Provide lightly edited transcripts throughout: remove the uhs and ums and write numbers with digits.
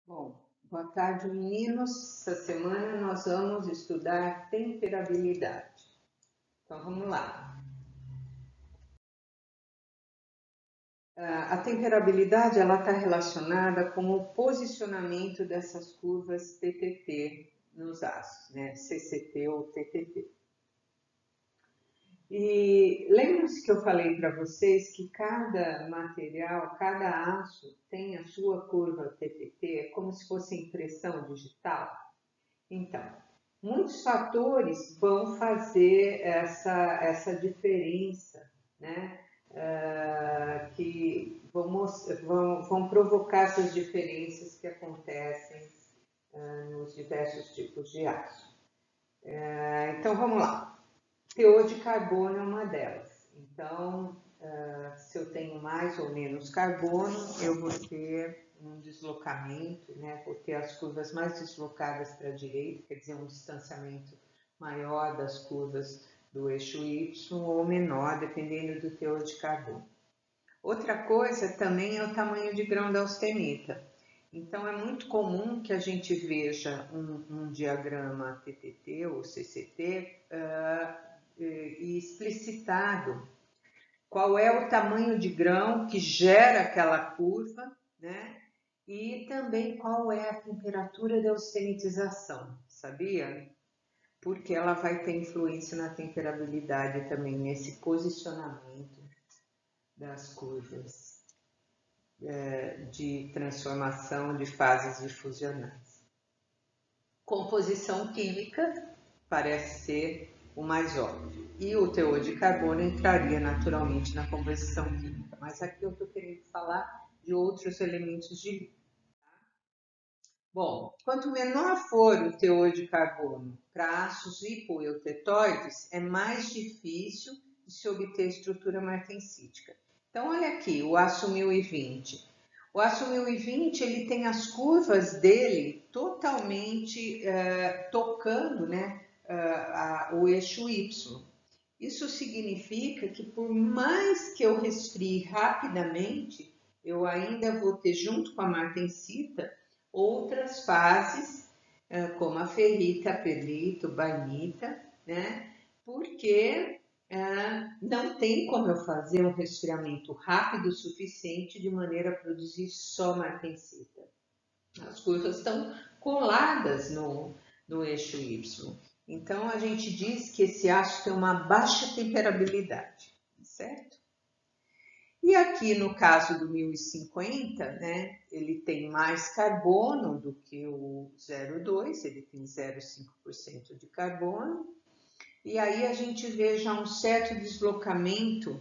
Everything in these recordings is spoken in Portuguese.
Bom, boa tarde, meninos. Essa semana nós vamos estudar temperabilidade. Então vamos lá. A temperabilidade ela está relacionada com o posicionamento dessas curvas TTT nos aços, né? CCT ou TTT. E lembra-se que eu falei para vocês que cada material, cada aço tem a sua curva TTT, é como se fosse impressão digital? Então, muitos fatores vão fazer essa diferença, né? Que vão provocar essas diferenças que acontecem nos diversos tipos de aço. Então, vamos lá. Teor de carbono é uma delas. Então, se eu tenho mais ou menos carbono, eu vou ter um deslocamento, né? Vou ter as curvas mais deslocadas para a direita, quer dizer, um distanciamento maior das curvas do eixo Y ou menor, dependendo do teor de carbono. Outra coisa também é o tamanho de grão da austenita. Então, é muito comum que a gente veja um diagrama TTT ou CCT e explicitado qual é o tamanho de grão que gera aquela curva, né? E também qual é a temperatura de austenitização, sabia? Porque ela vai ter influência na temperabilidade também, nesse posicionamento das curvas de transformação de fases difusionais. Composição química parece ser o mais óbvio. E o teor de carbono entraria naturalmente na composição química. Mas aqui eu estou querendo falar de outros elementos de líquido. Bom, quanto menor for o teor de carbono para aços hipoeutetóides, é mais difícil de se obter estrutura martensítica. Então, olha aqui, o aço 1020. O aço 1020 ele tem as curvas dele totalmente tocando, né, o eixo Y. Isso significa que por mais que eu resfrie rapidamente, eu ainda vou ter junto com a martensita outras fases, como a ferrita, perlita, bainita, né? Porque não tem como eu fazer um resfriamento rápido o suficiente de maneira a produzir só martensita. As curvas estão coladas no eixo Y. Então, a gente diz que esse aço tem uma baixa temperabilidade, certo? E aqui no caso do 1050, né, ele tem mais carbono do que o 0,2, ele tem 0,5% de carbono. E aí a gente vê já um certo deslocamento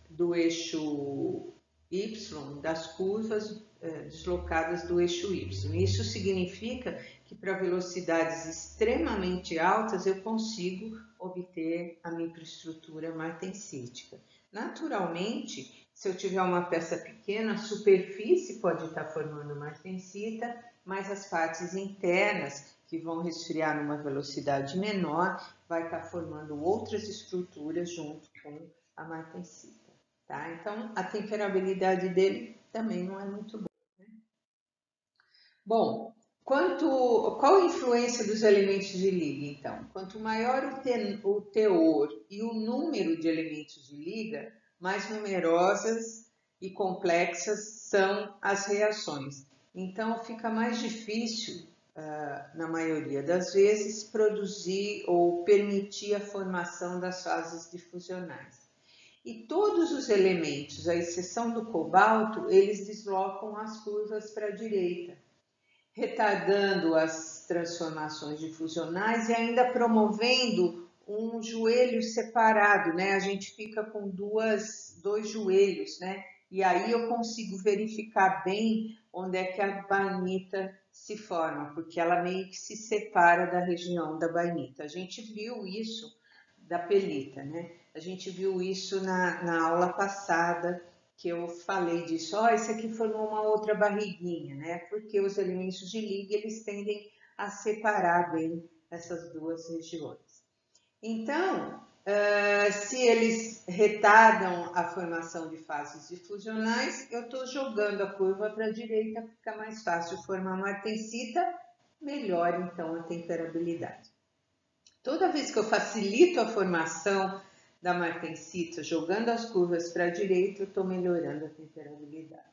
do eixo Y, das curvas deslocadas do eixo Y. Isso significa que para velocidades extremamente altas eu consigo obter a microestrutura martensítica. Naturalmente, se eu tiver uma peça pequena, a superfície pode estar formando martensita, mas as partes internas, que vão resfriar numa velocidade menor, vai estar formando outras estruturas junto com a martensita. Tá? Então, a temperabilidade dele também não é muito boa. Né? Bom, qual a influência dos elementos de liga, então? Quanto maior o teor e o número de elementos de liga, mais numerosas e complexas são as reações. Então, fica mais difícil, na maioria das vezes, produzir ou permitir a formação das fases difusionais. E todos os elementos, à exceção do cobalto, eles deslocam as curvas para a direita, retardando as transformações difusionais e ainda promovendo um joelho separado, né? A gente fica com dois joelhos, né? E aí eu consigo verificar bem onde é que a bainita se forma, porque ela meio que se separa da região da bainita. A gente viu isso da pelita, né? A gente viu isso na aula passada, que eu falei disso, esse aqui formou uma outra barriguinha, né? Porque os elementos de liga, eles tendem a separar bem essas duas regiões. Então, Se eles retardam a formação de fases difusionais, eu estou jogando a curva para a direita, fica mais fácil formar martensita, melhora então a temperabilidade. Toda vez que eu facilito a formação da martensita, jogando as curvas para a direita, eu estou melhorando a temperabilidade.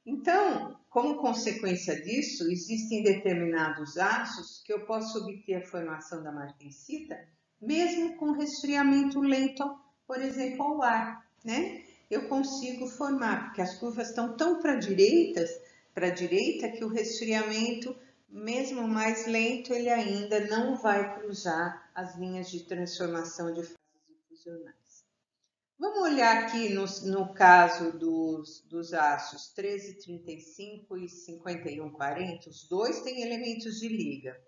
Então, como consequência disso, existem determinados aços que eu posso obter a formação da martensita mesmo com resfriamento lento, por exemplo, ao ar, né? Eu consigo formar, porque as curvas estão tão para a direita, que o resfriamento, mesmo mais lento, ele ainda não vai cruzar as linhas de transformação de fases difusionais. Vamos olhar aqui no caso dos aços 1335 e 5140, os dois têm elementos de liga.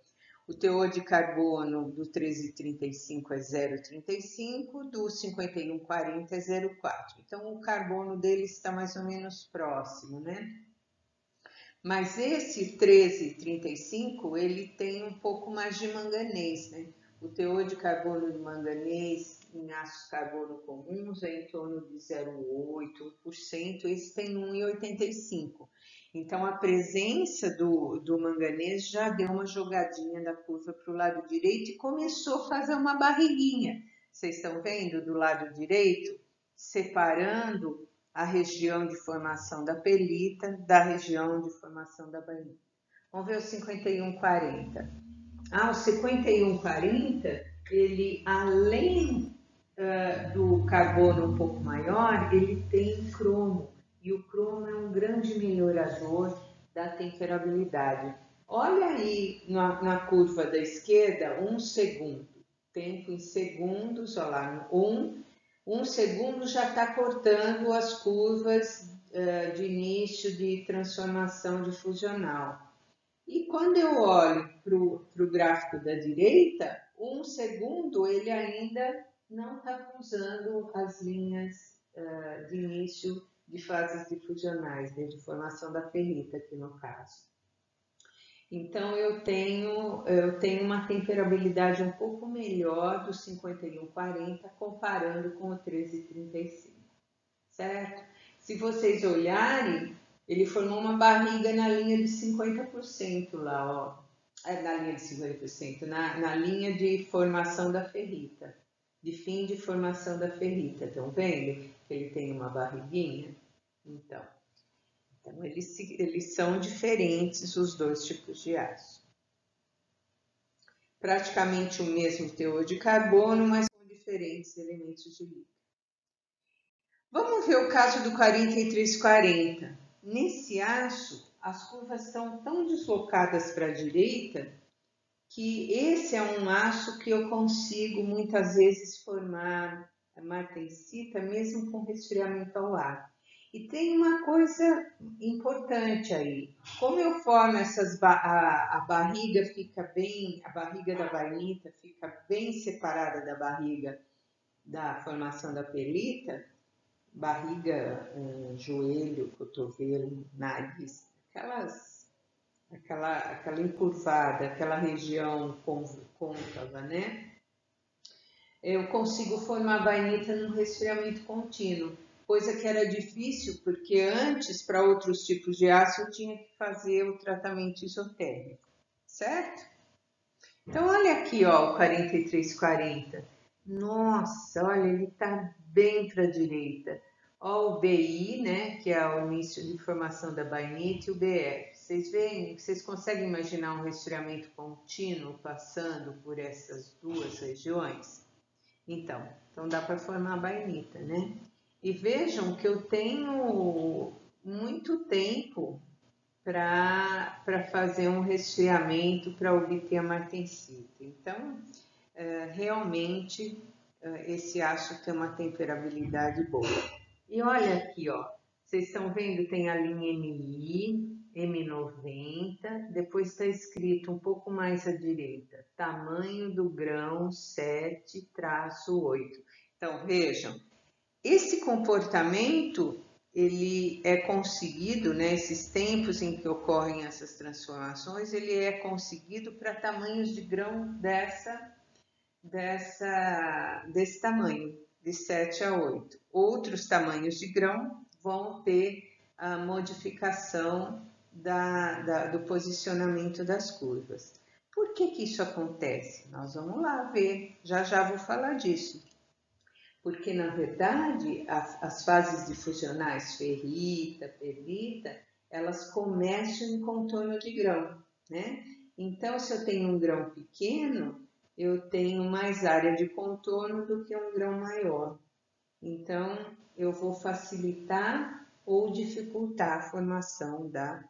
O teor de carbono do 1335 é 0,35, do 5140 é 0,4. Então, o carbono deles está mais ou menos próximo, né? Mas esse 1335, ele tem um pouco mais de manganês, né? O teor de carbono de manganês em ácidos carbono comuns é em torno de 0,8%, esse tem 1,85%. Então, a presença do manganês já deu uma jogadinha da curva para o lado direito e começou a fazer uma barriguinha. Vocês estão vendo do lado direito? Separando a região de formação da pelita da região de formação da bainita. Vamos ver o 5140. O 5140, ele além do carbono um pouco maior, ele tem cromo. E o cromo é um grande melhorador da temperabilidade. Olha aí na curva da esquerda, 1 segundo. Tempo em segundos, olha lá, 1 segundo já está cortando as curvas de início de transformação difusional. E quando eu olho para o gráfico da direita, 1 segundo ele ainda não está cruzando as linhas de início de fases difusionais, de formação da ferrita aqui no caso. Então eu tenho uma temperabilidade um pouco melhor do 5140 comparando com o 1335, certo? Se vocês olharem, ele formou uma barriga na linha de 50% lá, ó. Na linha de 50%, na linha de formação da ferrita, de fim de formação da ferrita. Estão vendo que ele tem uma barriguinha? Então eles são diferentes, os dois tipos de aço. Praticamente o mesmo teor de carbono, mas com diferentes elementos de liga. Vamos ver o caso do 4340. Nesse aço, as curvas estão tão deslocadas para a direita que esse é um aço que eu consigo muitas vezes formar a martensita mesmo com resfriamento ao ar. E tem uma coisa importante aí. Como eu formo a barriga fica bem, a barriga da bainita fica bem separada da barriga da formação da pelita, barriga, joelho, cotovelo, nariz, aquela encurvada, aquela região côncava, né? Eu consigo formar a bainita num resfriamento contínuo, coisa que era difícil porque antes, para outros tipos de aço, eu tinha que fazer o tratamento isotérmico, certo? Então, olha aqui, ó, o 4340. Nossa, olha, ele está bem para a direita. Ó, o BI, né, que é o início de formação da bainita, e o BF. Vocês veem, vocês conseguem imaginar um resfriamento contínuo passando por essas duas regiões? Então dá para formar a bainita, né? E vejam que eu tenho muito tempo para fazer um resfriamento para obter a martensita. Então, realmente, esse aço tem uma temperabilidade boa. E olha aqui, ó, vocês estão vendo, tem a linha MI, M90, depois está escrito um pouco mais à direita, tamanho do grão 7-8. Então, vejam, esse comportamento, ele é conseguido, né, esses tempos em que ocorrem essas transformações, ele é conseguido para tamanhos de grão desse tamanho, de 7 a 8. Outros tamanhos de grão vão ter a modificação do posicionamento das curvas. Por que que isso acontece? Nós vamos lá ver, já já vou falar disso. Porque, na verdade, as fases difusionais ferrita, perlita, elas começam em contorno de grão, né? Então, se eu tenho um grão pequeno, eu tenho mais área de contorno do que um grão maior. Então, eu vou facilitar ou dificultar a formação da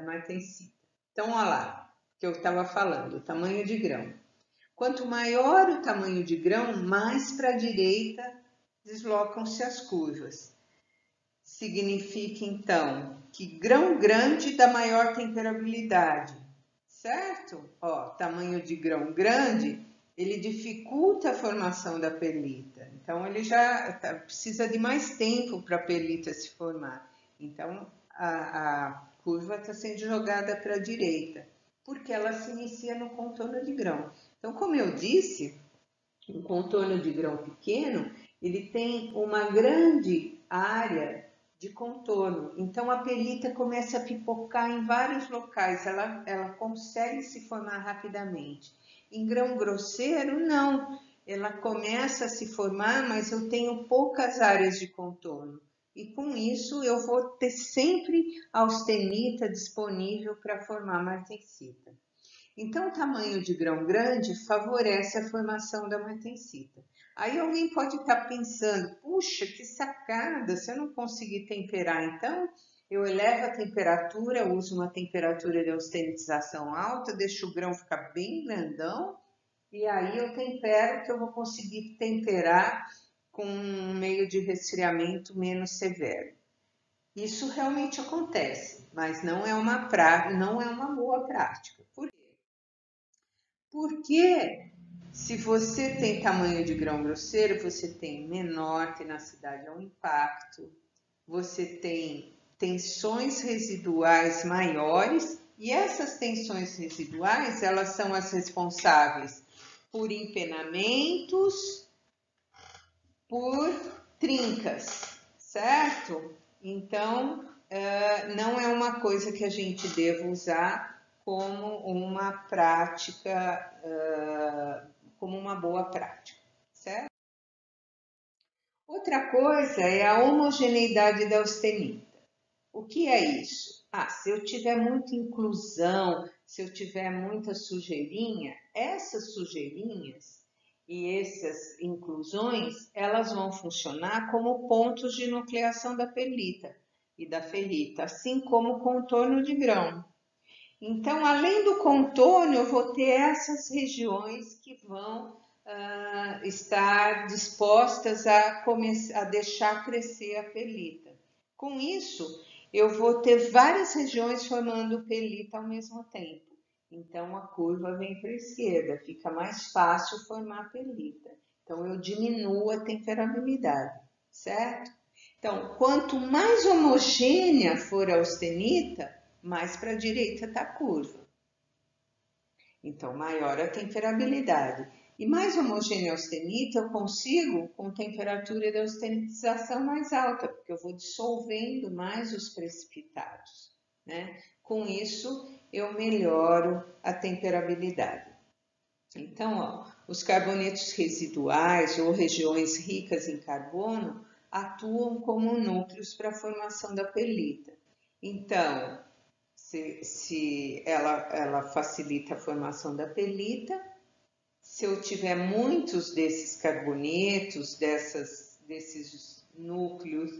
martensita. Então, olha lá, que eu estava falando, o tamanho de grão. Quanto maior o tamanho de grão, mais para a direita deslocam-se as curvas. Significa, então, que grão grande dá maior temperabilidade, certo? Ó, tamanho de grão grande, ele dificulta a formação da perlita. Então, ele já precisa de mais tempo para a perlita se formar. Então, a curva está sendo jogada para a direita, porque ela se inicia no contorno de grão. Então, como eu disse, um contorno de grão pequeno, ele tem uma grande área de contorno. Então, a perlita começa a pipocar em vários locais, ela consegue se formar rapidamente. Em grão grosseiro, não. Ela começa a se formar, mas eu tenho poucas áreas de contorno. E com isso, eu vou ter sempre austenita disponível para formar martensita. Então, o tamanho de grão grande favorece a formação da martensita. Aí alguém pode estar pensando, puxa, que sacada, se eu não conseguir temperar, então eu elevo a temperatura, uso uma temperatura de austenitização alta, deixo o grão ficar bem grandão, e aí eu tempero que eu vou conseguir temperar com um meio de resfriamento menos severo. Isso realmente acontece, mas não é uma boa prática. Por quê? Porque se você tem tamanho de grão grosseiro, você tem menor tenacidade ao impacto, você tem tensões residuais maiores, e essas tensões residuais, elas são as responsáveis por empenamentos, por trincas, certo? Então, não é uma coisa que a gente deva usar como uma prática, como uma boa prática, certo? Outra coisa é a homogeneidade da austenita. O que é isso? Se eu tiver muita inclusão, se eu tiver muita sujeirinha, essas sujeirinhas e essas inclusões, elas vão funcionar como pontos de nucleação da perlita e da ferrita, assim como o contorno de grão. Então, além do contorno, eu vou ter essas regiões que vão estar dispostas a deixar crescer a perlita. Com isso, eu vou ter várias regiões formando perlita ao mesmo tempo. Então, a curva vem para a esquerda, fica mais fácil formar perlita. Então, eu diminuo a temperabilidade, certo? Então, quanto mais homogênea for a austenita, mais para a direita está a curva. Então, maior a temperabilidade. E mais homogênea a austenita eu consigo com temperatura de austenitização mais alta, porque eu vou dissolvendo mais os precipitados, né? Com isso, eu melhoro a temperabilidade. Então, ó, os carbonetos residuais ou regiões ricas em carbono atuam como núcleos para a formação da perlita. Então, se ela facilita a formação da perlita, se eu tiver muitos desses carbonetos, desses núcleos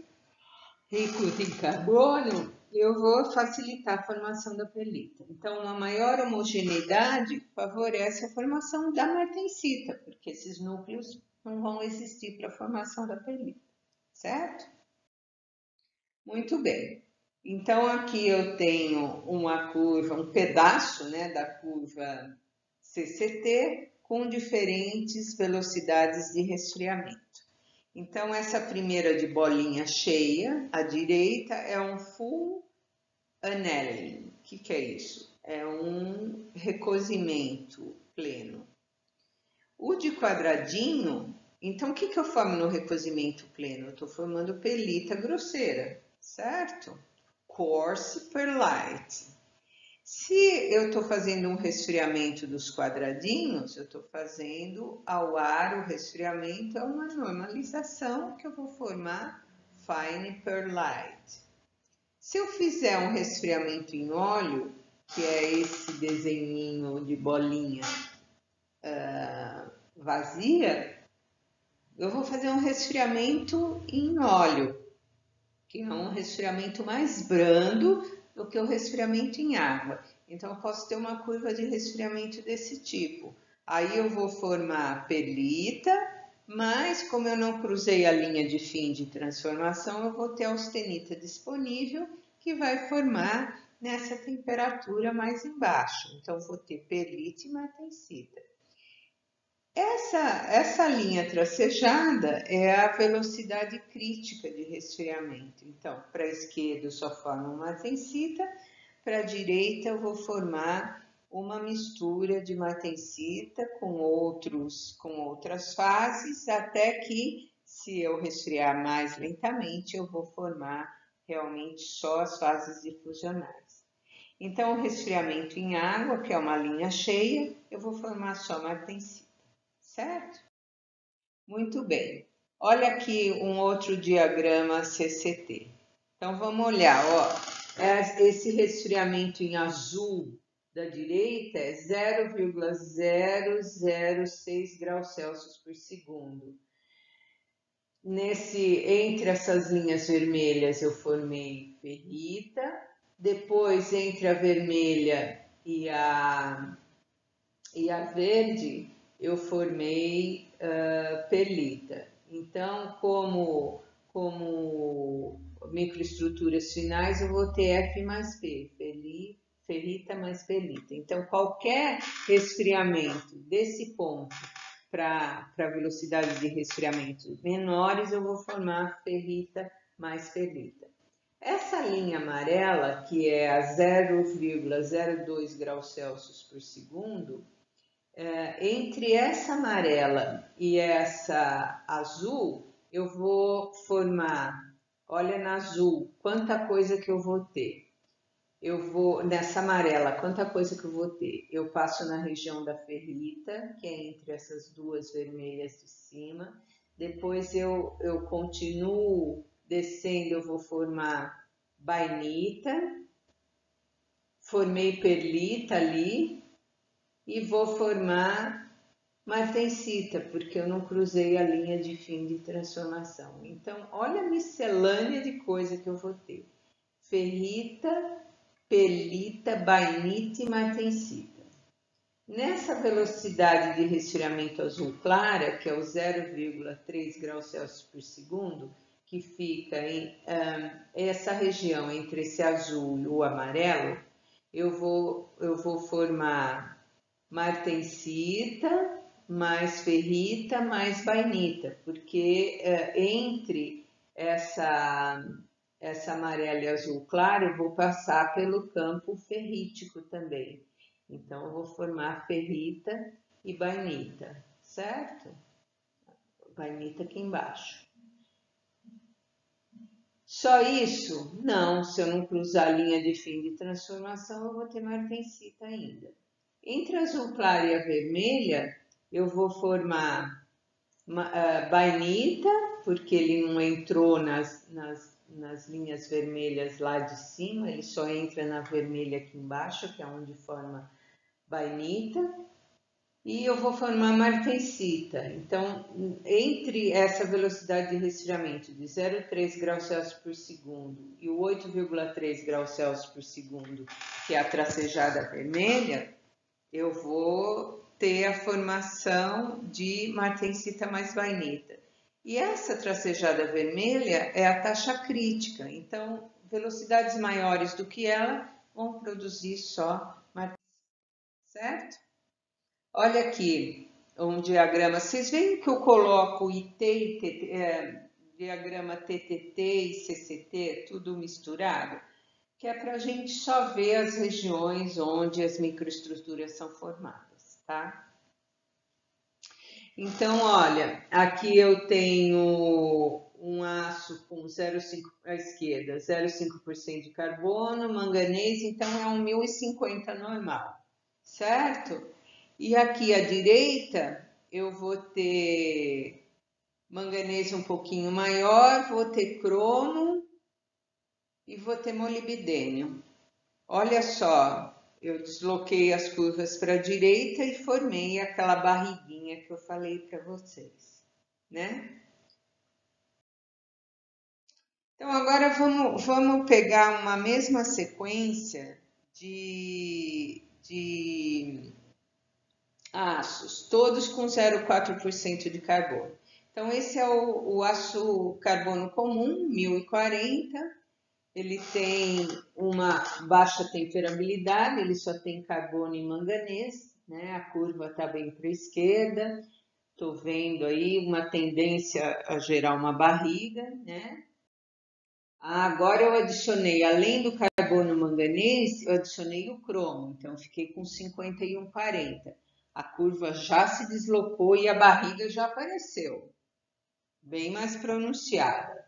ricos em carbono, eu vou facilitar a formação da perlita. Então, uma maior homogeneidade favorece a formação da martensita, porque esses núcleos não vão existir para a formação da perlita, certo? Muito bem. Então, aqui eu tenho uma curva, um pedaço, né, da curva CCT com diferentes velocidades de resfriamento. Então, essa primeira de bolinha cheia, à direita, é um full annealing. O que é isso? É um recozimento pleno. O de quadradinho, então o que eu formo no recozimento pleno? Eu estou formando perlita grosseira, certo? Coarse perlite. Se eu estou fazendo um resfriamento dos quadradinhos, eu estou fazendo ao ar o resfriamento, é uma normalização que eu vou formar fine perlite. Se eu fizer um resfriamento em óleo, que é esse desenhinho de bolinha vazia, eu vou fazer um resfriamento em óleo, que é um resfriamento mais brando do que o resfriamento em água. Então, eu posso ter uma curva de resfriamento desse tipo. Aí eu vou formar perlita, mas como eu não cruzei a linha de fim de transformação, eu vou ter austenita disponível, que vai formar nessa temperatura mais embaixo. Então, vou ter perlita e martensita. Essa linha tracejada é a velocidade crítica de resfriamento. Então, para a esquerda eu só formo uma martensita, para a direita eu vou formar uma mistura de martensita com outras fases, até que, se eu resfriar mais lentamente, eu vou formar realmente só as fases difusionais. Então, o resfriamento em água, que é uma linha cheia, eu vou formar só martensita. Certo? Muito bem. Olha aqui um outro diagrama CCT. Então vamos olhar, ó. Esse resfriamento em azul da direita é 0,006 graus Celsius por segundo. Entre essas linhas vermelhas eu formei ferrita, depois entre a vermelha e a verde eu formei perlita. Então, como microestruturas finais, eu vou ter F mais P, ferrita mais perlita. Então, qualquer resfriamento desse ponto para velocidades de resfriamento menores, eu vou formar ferrita mais perlita. Essa linha amarela, que é a 0,02 graus Celsius por segundo, entre essa amarela e essa azul, eu vou formar, olha na azul, quanta coisa que eu vou ter. Nessa amarela, quanta coisa que eu vou ter? Eu passo na região da ferrita, que é entre essas duas vermelhas de cima. Depois eu continuo descendo, eu vou formar bainita. Formei perlita ali e vou formar martensita, porque eu não cruzei a linha de fim de transformação. Então, olha a miscelânea de coisa que eu vou ter. Ferrita, perlita, bainita e martensita. Nessa velocidade de resfriamento azul clara, que é o 0,3 graus Celsius por segundo, que fica em essa região entre esse azul e o amarelo, eu vou formar martensita, mais ferrita, mais bainita, porque entre essa amarela e azul claro, eu vou passar pelo campo ferrítico também. Então, eu vou formar ferrita e bainita, certo? Bainita aqui embaixo. Só isso? Não, se eu não cruzar a linha de fim de transformação, eu vou ter martensita ainda. Entre a azul claro e a vermelha, eu vou formar bainita, porque ele não entrou nas linhas vermelhas lá de cima, ele só entra na vermelha aqui embaixo, que é onde forma bainita. E eu vou formar martensita. Então, entre essa velocidade de resfriamento de 0,3 graus Celsius por segundo e o 8,3 graus Celsius por segundo, que é a tracejada vermelha, eu vou ter a formação de martensita mais bainita. E essa tracejada vermelha é a taxa crítica, então velocidades maiores do que ela vão produzir só martensita, certo? Olha aqui um diagrama, vocês veem que eu coloco diagrama TTT e CCT, tudo misturado? Que é para a gente só ver as regiões onde as microestruturas são formadas, tá? Então, olha, aqui eu tenho um aço com 0,5 à esquerda, 0,5% de carbono, manganês, então é um 1050 normal, certo? E aqui à direita eu vou ter manganês um pouquinho maior, vou ter cromo e vou ter molibdênio. Olha só, eu desloquei as curvas para a direita e formei aquela barriguinha que eu falei para vocês, né? Então agora vamos pegar uma mesma sequência de aços, todos com 0,4% de carbono. Então esse é o aço carbono comum, 1040. Ele tem uma baixa temperabilidade, ele só tem carbono e manganês, né? A curva está bem para a esquerda. Estou vendo aí uma tendência a gerar uma barriga, né? Agora eu adicionei, além do carbono manganês, eu adicionei o cromo, então fiquei com 51,40. A curva já se deslocou e a barriga já apareceu, bem mais pronunciada.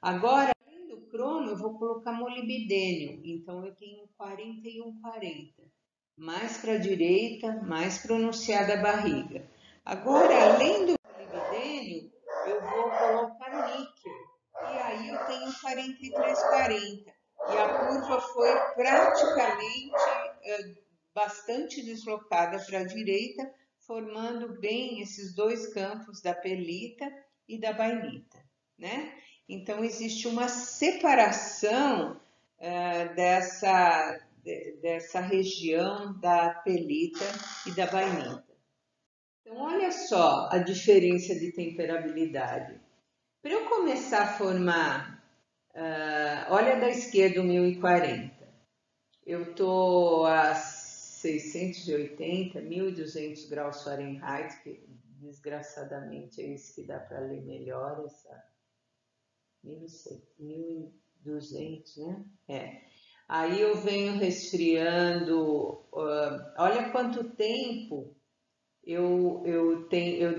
Agora, além do cromo, eu vou colocar molibdênio, então eu tenho 41,40. Mais para a direita, mais pronunciada a barriga. Agora, além do molibdênio, eu vou colocar níquel. E aí eu tenho 43,40. E a curva foi praticamente bastante deslocada para a direita, formando bem esses dois campos da pelita e da bainita, né? Então existe uma separação dessa região da pelita e da bainita. Então olha só a diferença de temperabilidade. Para eu começar a formar, olha da esquerda o 1040. Eu estou a 680, 1200 graus Fahrenheit, que desgraçadamente é isso que dá para ler melhor, essa 1200, né? Aí eu venho resfriando, olha quanto tempo eu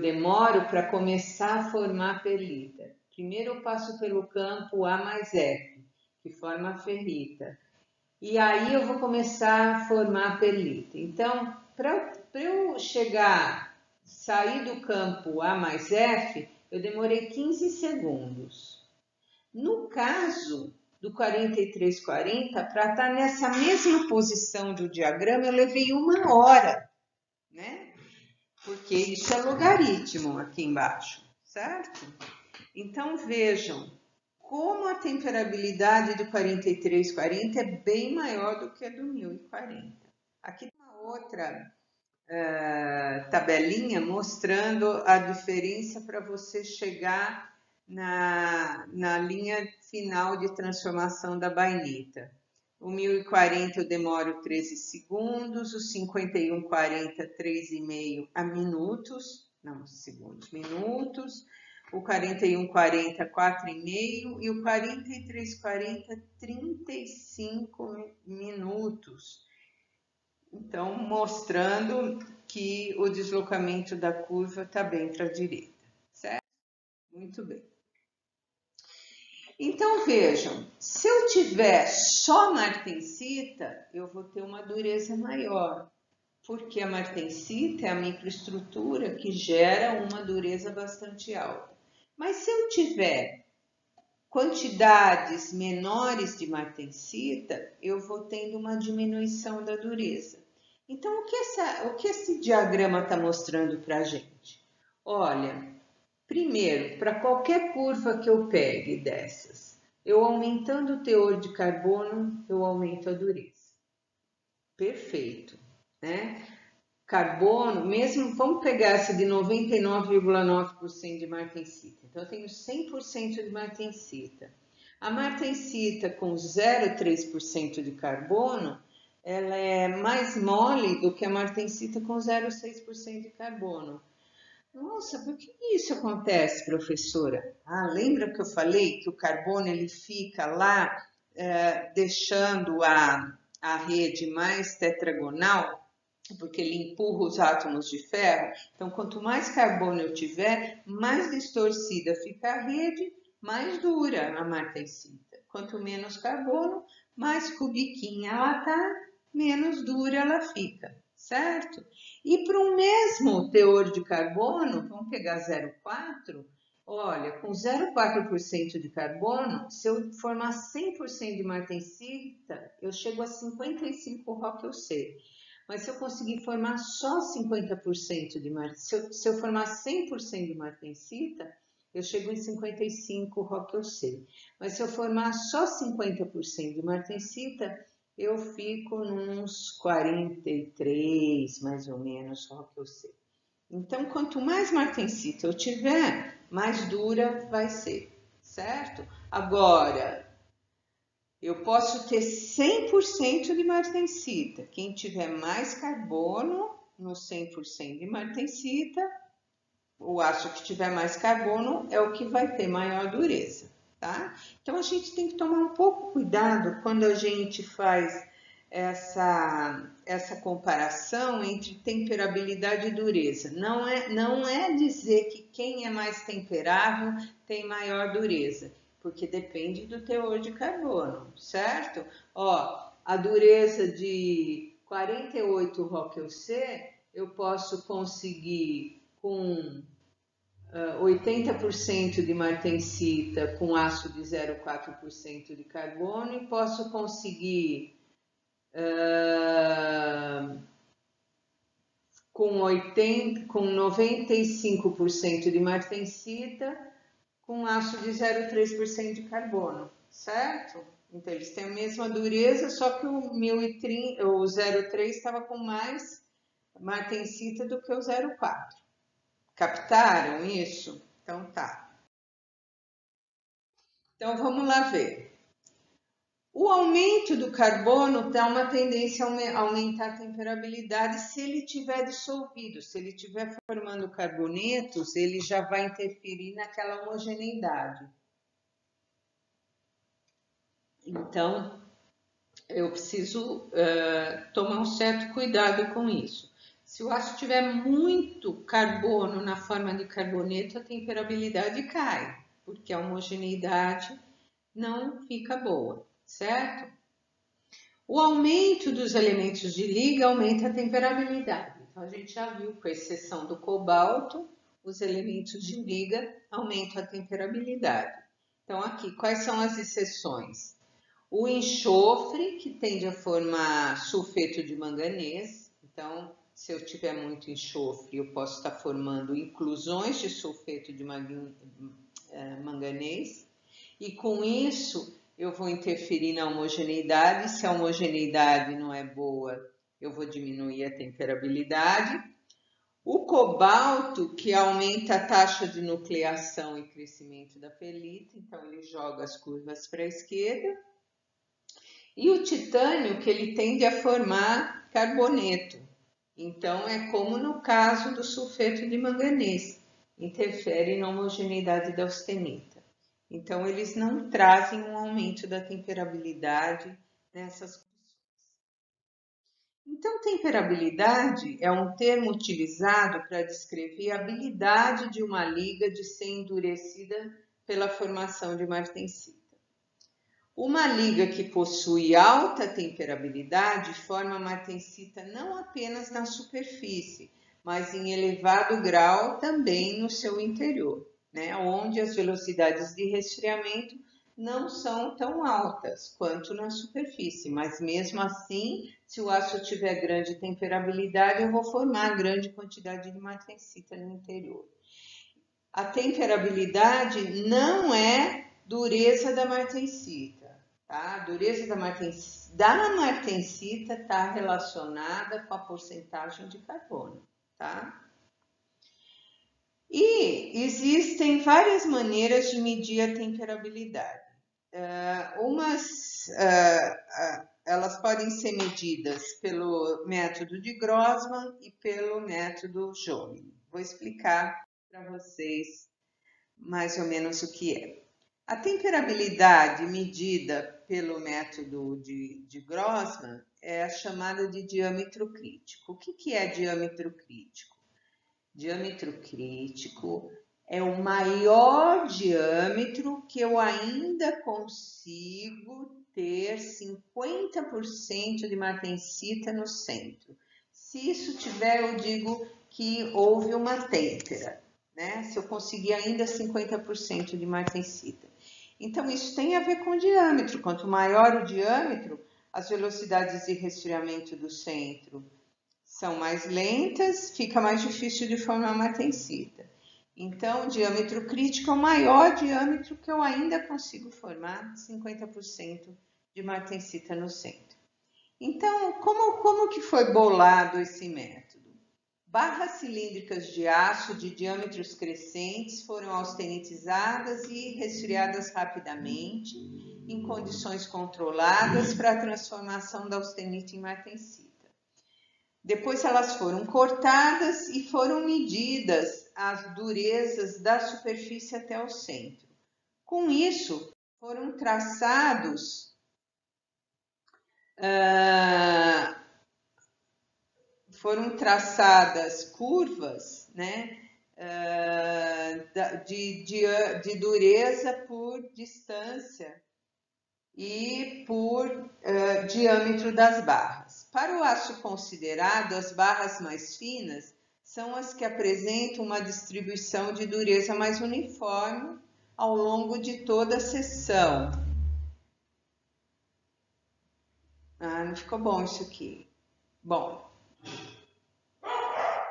demoro para começar a formar a pelita. Primeiro eu passo pelo campo A mais F, que forma a ferrita. E aí eu vou começar a formar a pelita. Então, para eu sair do campo A mais F, eu demorei 15 segundos. No caso do 4340, para estar nessa mesma posição do diagrama, eu levei 1 hora, né? Porque isso é logaritmo aqui embaixo, certo? Então vejam como a temperabilidade do 4340 é bem maior do que a do 1040. Aqui tem uma outra tabelinha mostrando a diferença para você chegar na linha final de transformação da bainita. O 1040 eu demoro 13 segundos, o 5140 3,5 a minutos, não segundos, minutos, o 4140 4,5 e o 4340 35 minutos. Então, mostrando que o deslocamento da curva está bem para a direita, certo? Muito bem. Então, vejam, se eu tiver só martensita, eu vou ter uma dureza maior, porque a martensita é a microestrutura que gera uma dureza bastante alta. Mas se eu tiver quantidades menores de martensita, eu vou tendo uma diminuição da dureza. Então, o que esse diagrama está mostrando para a gente? Olha, primeiro, para qualquer curva que eu pegue dessas, eu aumentando o teor de carbono, eu aumento a dureza. Perfeito, né? Carbono, mesmo, vamos pegar essa de 99,9% de martensita. Então, eu tenho 100% de martensita. A martensita com 0,3% de carbono, ela é mais mole do que a martensita com 0,6% de carbono. Nossa, por que isso acontece, professora? Lembra que eu falei que o carbono ele fica lá deixando a rede mais tetragonal? porque ele empurra os átomos de ferro. Então, quanto mais carbono eu tiver, mais distorcida fica a rede, mais dura a martensita. Quanto menos carbono, mais cubiquinha ela tá, menos dura ela fica, certo? E para o mesmo teor de carbono, vamos pegar 0,4, olha, com 0,4% de carbono, se eu formar 100% de martensita, eu chego a 55 ROCK-UC. Mas se eu conseguir formar só 50% de martensita, se eu formar 100% de martensita, eu chego em 55 ROCK-UC. Mas se eu formar só 50% de martensita, eu fico nos 43, mais ou menos, ROCK-UC. Então, quanto mais martensita eu tiver, mais dura vai ser, certo? Agora, eu posso ter 100% de martensita. Quem tiver mais carbono no 100% de martensita, o aço que tiver mais carbono é o que vai ter maior dureza, tá? Então, a gente tem que tomar um pouco cuidado quando a gente faz essa comparação entre temperabilidade e dureza. Não é dizer que quem é mais temperável tem maior dureza, porque depende do teor de carbono, certo? Ó, a dureza de 48 ROCK-UC eu posso conseguir com 80% de martensita com aço de 0,4% de carbono e posso conseguir com 95% de martensita com aço de 0,3% de carbono, certo? Então eles têm a mesma dureza, só que o 0,3 estava com mais martensita do que o 0,4. Captaram isso? Então tá. Então vamos lá ver. O aumento do carbono dá uma tendência a aumentar a temperabilidade se ele estiver dissolvido. Se ele estiver formando carbonetos, ele já vai interferir naquela homogeneidade. Então, eu preciso tomar um certo cuidado com isso. Se o aço tiver muito carbono na forma de carboneto, a temperabilidade cai, porque a homogeneidade não fica boa, certo? O aumento dos elementos de liga aumenta a temperabilidade. Então, a gente já viu, com exceção do cobalto, os elementos de liga aumentam a temperabilidade. Então, aqui, quais são as exceções? O enxofre, que tende a formar sulfeto de manganês. Então, se eu tiver muito enxofre, eu posso estar formando inclusões de sulfeto de manganês. E com isso, eu vou interferir na homogeneidade. Se a homogeneidade não é boa, eu vou diminuir a temperabilidade. O cobalto, que aumenta a taxa de nucleação e crescimento da pelita, então ele joga as curvas para a esquerda. E o titânio, que ele tende a formar carboneto. Então, é como no caso do sulfeto de manganês, interfere na homogeneidade da austenita. Então, eles não trazem um aumento da temperabilidade nessas condições. Então, temperabilidade é um termo utilizado para descrever a habilidade de uma liga de ser endurecida pela formação de martensita. Uma liga que possui alta temperabilidade forma martensita não apenas na superfície, mas em elevado grau também no seu interior, né? Onde as velocidades de resfriamento não são tão altas quanto na superfície, mas mesmo assim, se o aço tiver grande temperabilidade, eu vou formar grande quantidade de martensita no interior. A temperabilidade não é dureza da martensita. Tá? A dureza da martensita está relacionada com a porcentagem de carbono. Tá? E existem várias maneiras de medir a temperabilidade. Elas podem ser medidas pelo método de Grossman e pelo método Jominy. Vou explicar para vocês mais ou menos o que é. A temperabilidade medida pelo método de Grossman é a chamada de diâmetro crítico. O que é diâmetro crítico? Diâmetro crítico é o maior diâmetro que eu ainda consigo ter 50% de martensita no centro. Se isso tiver, eu digo que houve uma têmpera, né? Se eu conseguir ainda 50% de martensita. Então, isso tem a ver com o diâmetro. Quanto maior o diâmetro, as velocidades de resfriamento do centro são mais lentas, fica mais difícil de formar martensita. Então, o diâmetro crítico é o maior diâmetro que eu ainda consigo formar 50% de martensita no centro. Então, como que foi bolado esse método? Barras cilíndricas de aço de diâmetros crescentes foram austenitizadas e resfriadas rapidamente, em condições controladas para a transformação da austenite em martensita. Depois elas foram cortadas e foram medidas as durezas da superfície até o centro. Com isso, foram traçadas curvas, né, de dureza por distância e por diâmetro das barras. Para o aço considerado, as barras mais finas são as que apresentam uma distribuição de dureza mais uniforme ao longo de toda a seção. Não ficou bom isso aqui. Bom,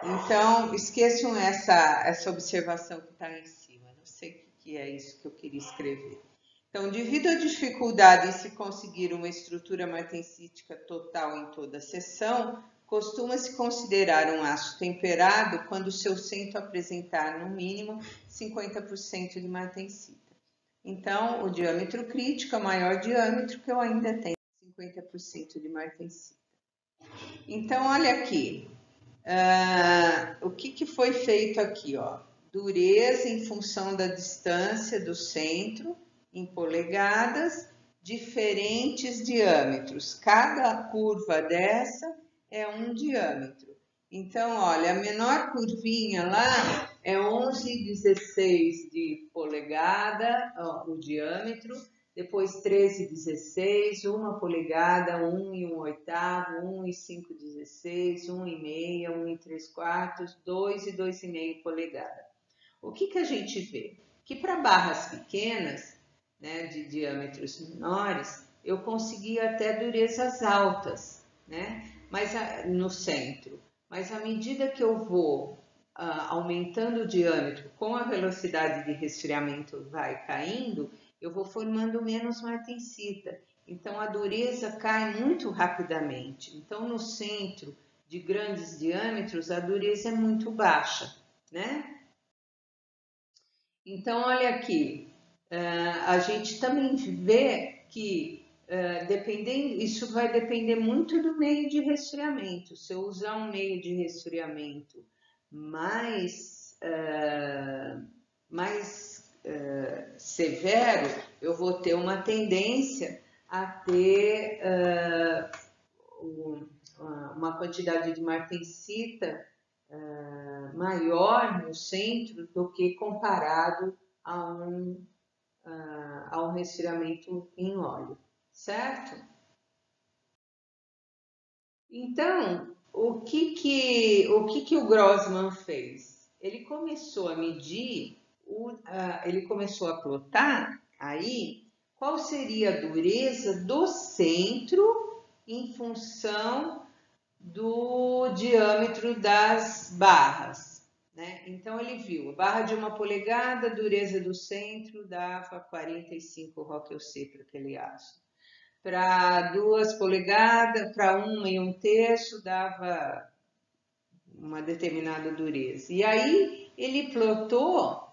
então esqueçam essa observação que está em cima. Não sei o que é isso que eu queria escrever. Então, devido à dificuldade em se conseguir uma estrutura martensítica total em toda a seção, costuma-se considerar um aço temperado quando seu centro apresentar, no mínimo, 50% de martensita. Então, o diâmetro crítico é o maior diâmetro que eu ainda tenho 50% de martensita. Então, olha aqui. O que foi feito aqui? Dureza em função da distância do centro, em polegadas, diferentes diâmetros. Cada curva dessa é um diâmetro. Então, olha, a menor curvinha lá é 11,16 de polegada, o diâmetro. Depois 13,16, 1 polegada, 1 e 1/8, 1 e 5,16, 1,5, 1 e 3/4, 2 e 2,5 polegada. O que a gente vê? Que para barras pequenas, né, de diâmetros menores, eu conseguia até durezas altas, né, no centro. Mas à medida que eu vou aumentando o diâmetro com a velocidade de resfriamento vai caindo, eu vou formando menos martensita. Então a dureza cai muito rapidamente. Então no centro de grandes diâmetros a dureza é muito baixa, né? Então olha aqui, a gente também vê que isso vai depender muito do meio de resfriamento. Se eu usar um meio de resfriamento mais severo, eu vou ter uma tendência a ter uma quantidade de martensita maior no centro do que comparado a um resfriamento em óleo, certo? Então, o que o Grossman fez? Ele começou a medir, ele começou a plotar aí qual seria a dureza do centro em função do diâmetro das barras, né? Então ele viu, a barra de 1 polegada, a dureza do centro dava 45 Roque-C para aquele aço. Para 2 polegadas, para 1 1/3 dava uma determinada dureza. E aí ele plotou,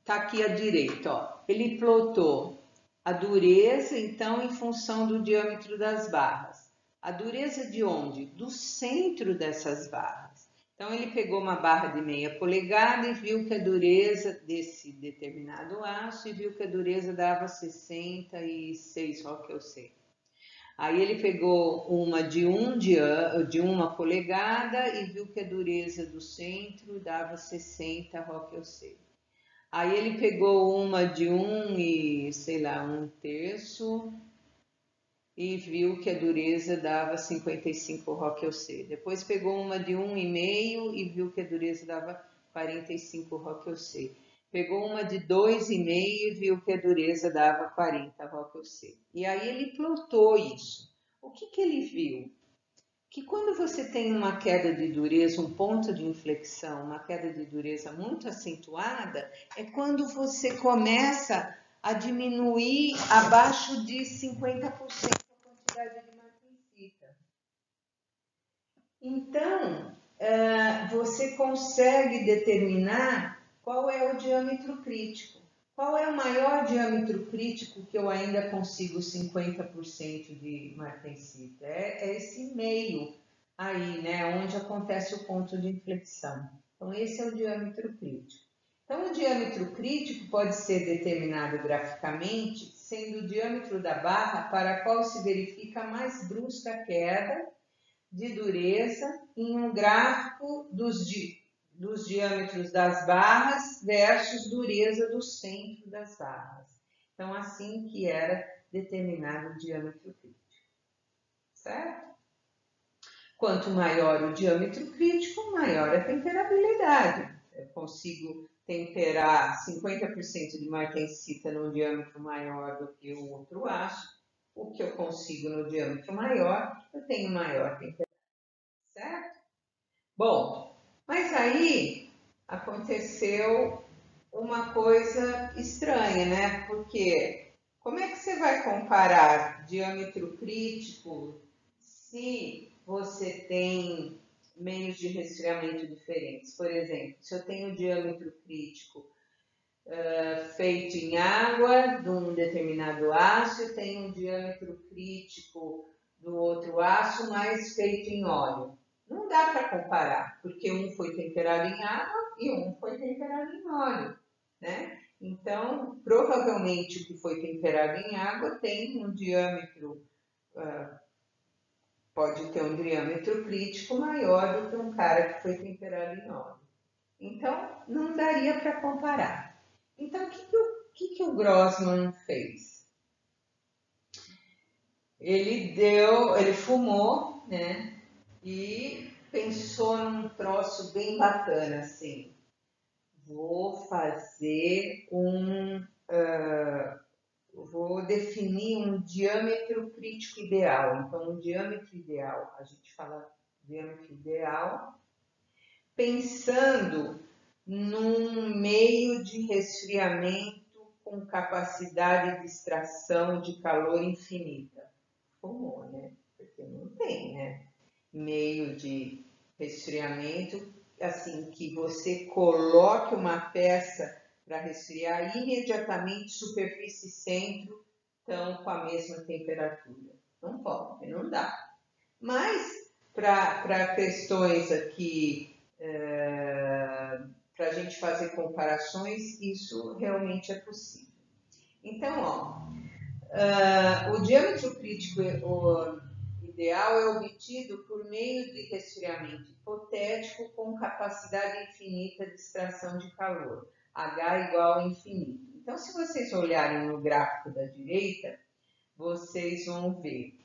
tá aqui à direita, ele plotou a dureza, então, em função do diâmetro das barras. A dureza de onde? Do centro dessas barras. Então, ele pegou uma barra de meia polegada e viu que a dureza desse determinado aço e viu que a dureza dava 66 Rockelsay. Aí ele pegou uma de 1 polegada e viu que a dureza do centro dava 60 Rockelsay. Aí ele pegou uma de 1 e viu que a dureza dava 55 Rockelsay. Depois pegou uma de 1,5 e viu que a dureza dava 45 Rockelsay. Pegou uma de 2,5 e viu que a dureza dava 40 Rockelsay. E aí ele plotou isso. O que ele viu? Que quando você tem uma queda de dureza, um ponto de inflexão, uma queda de dureza muito acentuada, é quando você começa a diminuir abaixo de 50% a quantidade de martensita. Então, você consegue determinar qual é o diâmetro crítico. Qual é o maior diâmetro crítico que eu ainda consigo 50% de martensita? É esse meio aí, né, onde acontece o ponto de inflexão. Então, esse é o diâmetro crítico. Então, o diâmetro crítico pode ser determinado graficamente, sendo o diâmetro da barra para a qual se verifica a mais brusca queda de dureza em um gráfico dos diâmetros das barras versus dureza do centro das barras. Então, assim que era determinado o diâmetro crítico, certo? Quanto maior o diâmetro crítico, maior a temperabilidade. Eu consigo temperar 50% de martensita num diâmetro maior do que o outro aço. O que eu consigo no diâmetro maior, eu tenho maior temperabilidade, certo? Bom, mas aí aconteceu uma coisa estranha, né? Porque como é que você vai comparar diâmetro crítico se você tem meios de resfriamento diferentes? Por exemplo, se eu tenho diâmetro crítico feito em água de um determinado aço, eu tenho um diâmetro crítico do outro aço, mas feito em óleo. Não dá para comparar, porque um foi temperado em água e um foi temperado em óleo, né? Então, provavelmente o que foi temperado em água tem um diâmetro, pode ter um diâmetro crítico maior do que um cara que foi temperado em óleo. Então, não daria para comparar. Então, o que o Grossman fez? Ele fumou, né? E pensou num troço bem bacana, assim. Vou definir um diâmetro crítico ideal. Então, um diâmetro ideal, a gente fala diâmetro ideal, pensando num meio de resfriamento com capacidade de extração de calor infinita. Fumou, né? Porque não tem, né? Meio de resfriamento, assim, que você coloque uma peça para resfriar imediatamente, superfície e centro estão com a mesma temperatura. Não pode, não dá. Mas, para questões aqui, para a gente fazer comparações, isso realmente é possível. Então, o diâmetro crítico ideal é obtido por meio de resfriamento hipotético com capacidade infinita de extração de calor, H igual a infinito. Então, se vocês olharem no gráfico da direita, vocês vão ver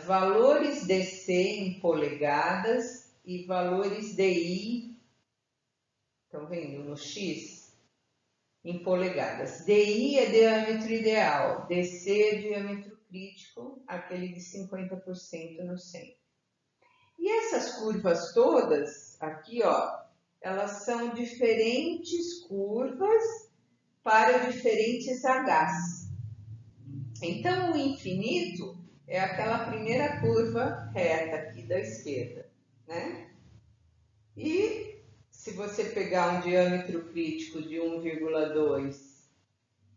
valores DC em polegadas e valores DI, estão vendo no X? Em polegadas. DI é diâmetro ideal, DC é diâmetro crítico, aquele de 50% no centro. E essas curvas todas, aqui, ó, elas são diferentes curvas para diferentes Hs. Então, o infinito é aquela primeira curva reta aqui da esquerda, né? E se você pegar um diâmetro crítico de 1,2,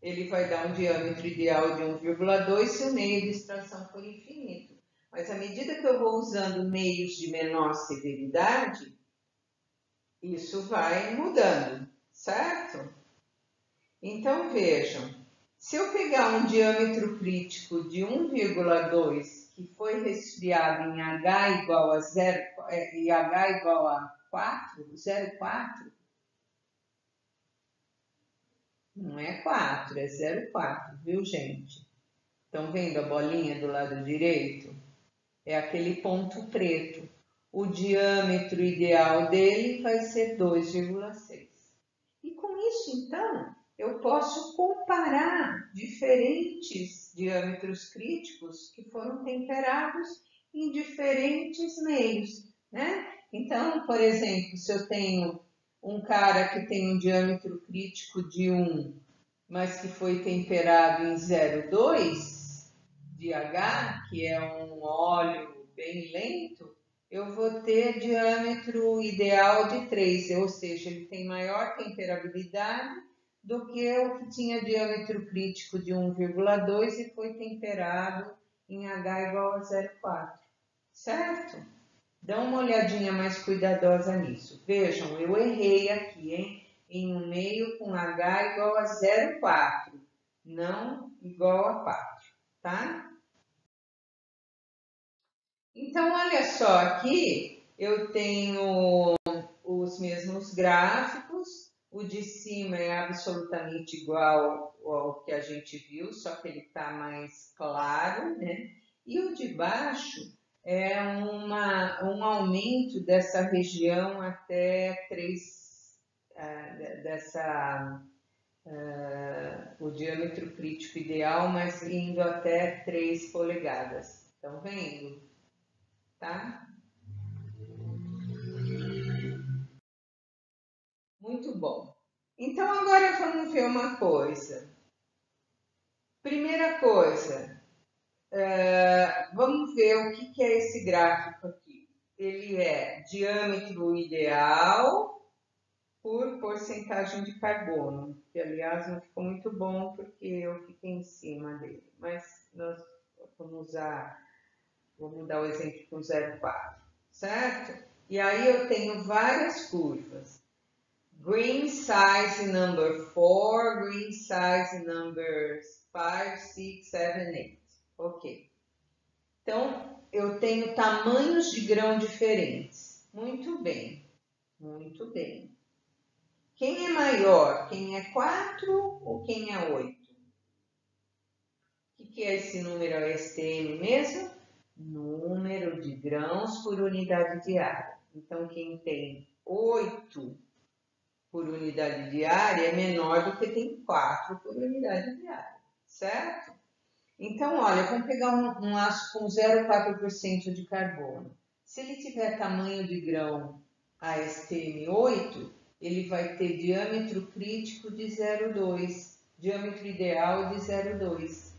ele vai dar um diâmetro ideal de 1,2 se o meio de extração for infinito. Mas à medida que eu vou usando meios de menor severidade, isso vai mudando, certo? Então vejam, se eu pegar um diâmetro crítico de 1,2 que foi resfriado em H igual a 0 e H igual a 4, 0,4, não é 4, é 0,4, viu, gente? Estão vendo a bolinha do lado direito? É aquele ponto preto. O diâmetro ideal dele vai ser 2,6. E com isso, então, eu posso comparar diferentes diâmetros críticos que foram temperados em diferentes meios, né? Então, por exemplo, se eu tenho um cara que tem um diâmetro crítico de 1, mas que foi temperado em 0,2 de H, que é um óleo bem lento, eu vou ter diâmetro ideal de 3, ou seja, ele tem maior temperabilidade do que o que tinha diâmetro crítico de 1,2 e foi temperado em H igual a 0,4, certo? Dá uma olhadinha mais cuidadosa nisso. Vejam, eu errei aqui, hein? Em um meio com H igual a 0,4, não igual a 4, tá? Então, olha só, aqui eu tenho os mesmos gráficos, o de cima é absolutamente igual ao que a gente viu, só que ele está mais claro, né? E o de baixo é um aumento dessa região até 3, o diâmetro crítico ideal, mas indo até 3 polegadas. Estão vendo? Tá? Muito bom. Então agora vamos ver uma coisa. Primeira coisa, vamos ver o que é esse gráfico aqui. Ele é diâmetro ideal por porcentagem de carbono, que aliás não ficou muito bom porque eu fiquei em cima dele, mas nós vamos dar o exemplo com 0,4, certo? E aí eu tenho várias curvas. Green size number 4, green size numbers 5, 6, 7, 8. Ok. Então, eu tenho tamanhos de grão diferentes. Muito bem, muito bem. Quem é maior? Quem é 4 ou quem é 8? O que é esse número STM mesmo? Número de grãos por unidade de área. Então, quem tem 8 por unidade de área é menor do que tem 4 por unidade de área, certo? Então, olha, vamos pegar um aço com 0,4% de carbono. Se ele tiver tamanho de grão ASTM8, ele vai ter diâmetro crítico de 0,2, diâmetro ideal de 0,2.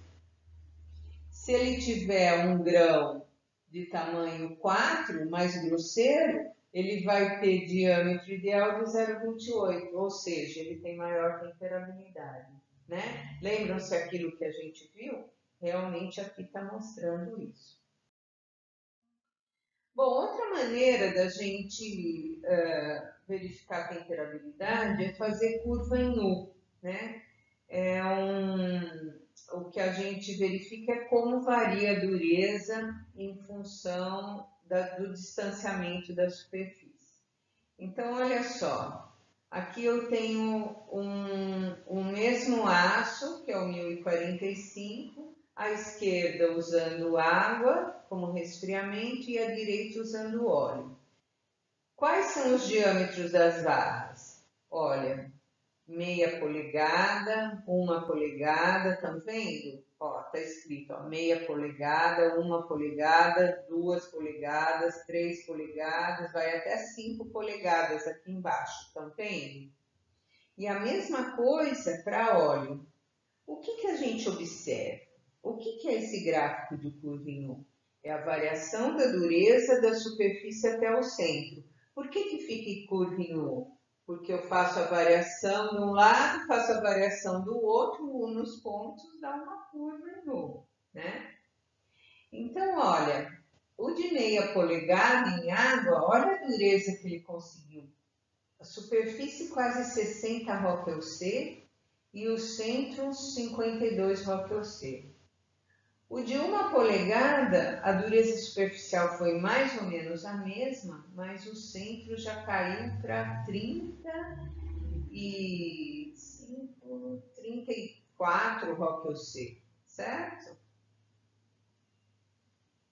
Se ele tiver um grão de tamanho 4, mais grosseiro, ele vai ter diâmetro ideal de 0,28, ou seja, ele tem maior temperabilidade, né? Lembram-se aquilo que a gente viu? Realmente aqui está mostrando isso. Bom, outra maneira da gente verificar a temperabilidade é fazer curva em nu, né? O que a gente verifica é como varia a dureza em função do distanciamento da superfície. Então, olha só, aqui eu tenho um mesmo aço, que é o 1045, à esquerda usando água como resfriamento e à direita usando óleo. Quais são os diâmetros das barras? Olha, meia polegada, 1 polegada, estão vendo? Ó, tá escrito, ó, meia polegada, 1 polegada, 2 polegadas, 3 polegadas, vai até 5 polegadas aqui embaixo, estão vendo? E a mesma coisa para óleo. O que a gente observa? O que é esse gráfico de curva em U? É a variação da dureza da superfície até o centro. Por que fica em curva em U? Porque eu faço a variação de um lado, faço a variação do outro, nos pontos dá uma curva em U, né? Então, olha, o de meia polegada em água, olha a dureza que ele conseguiu a superfície quase 60 ROC/C e o centro 52 ROC/C. O de 1 polegada, a dureza superficial foi mais ou menos a mesma, mas o centro já caiu para 34 ROC/C, certo?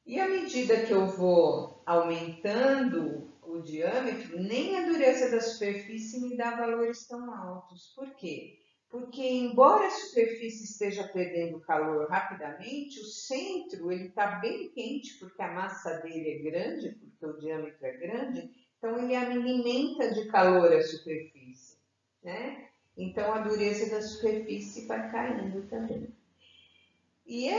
E à medida que eu vou aumentando o diâmetro, nem a dureza da superfície me dá valores tão altos. Por quê? Porque, embora a superfície esteja perdendo calor rapidamente, o centro está bem quente, porque a massa dele é grande, porque o diâmetro é grande, então ele alimenta de calor a superfície, né? Então a dureza da superfície vai caindo também. E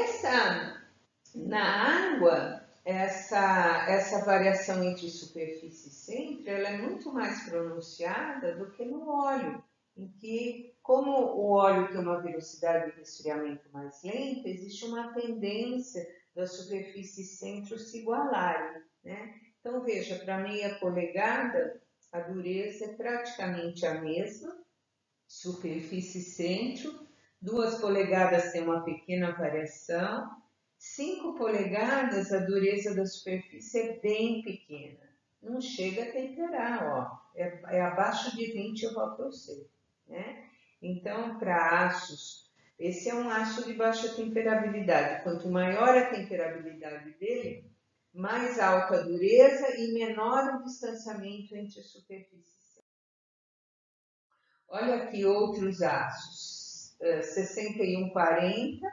na água, essa variação entre superfície e centro, ela é muito mais pronunciada do que no óleo, em que, como o óleo tem uma velocidade de resfriamento mais lenta, existe uma tendência da superfície e centro se igualarem, né? Então, veja, para meia polegada, a dureza é praticamente a mesma, superfície e centro. 2 polegadas tem uma pequena variação. 5 polegadas, a dureza da superfície é bem pequena. Não chega a temperar, ó. É abaixo de 20 ROC/C, né? Então, para aços, esse é um aço de baixa temperabilidade. Quanto maior a temperabilidade dele, mais alta a dureza e menor o distanciamento entre a superfície. Olha aqui outros aços. 6140,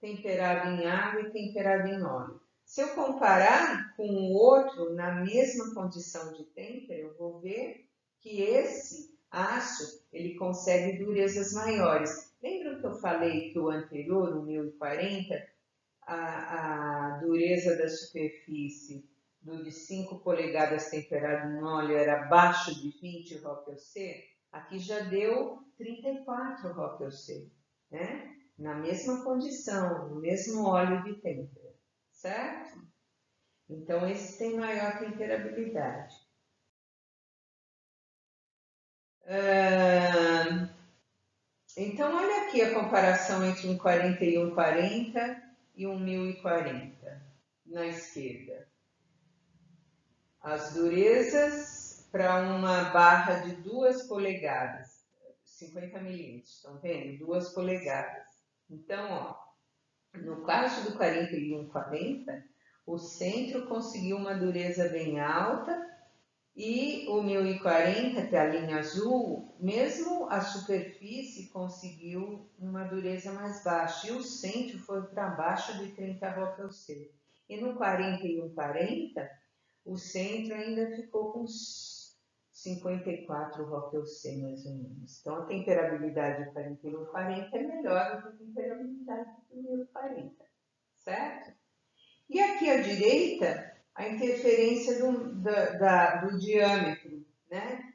temperado em água e temperado em óleo. Se eu comparar com o outro na mesma condição de têmpera, eu vou ver que esse aço ele consegue durezas maiores. Lembram que eu falei que o anterior, o 1040, a dureza da superfície do de 5 polegadas temperado em óleo era abaixo de 20 ROC/C? Aqui já deu 34 ROC/C, né? Na mesma condição, no mesmo óleo de têmpera, certo? Então, esse tem maior temperabilidade. Então, olha aqui a comparação entre um 4140 e um 1040 na esquerda. As durezas para uma barra de 2 polegadas, 50 milímetros, estão vendo? 2 polegadas. Então, ó, no caso do 4140, o centro conseguiu uma dureza bem alta e o 1040, que é a linha azul, mesmo a superfície conseguiu uma dureza mais baixa e o centro foi para baixo de 30 ROC/C. E no 4140, o centro ainda ficou com 54 ROC/C, mais ou menos. Então, a temperabilidade do 4140 é melhor do que a temperabilidade do 1040, certo? E aqui à direita, a interferência do diâmetro, né?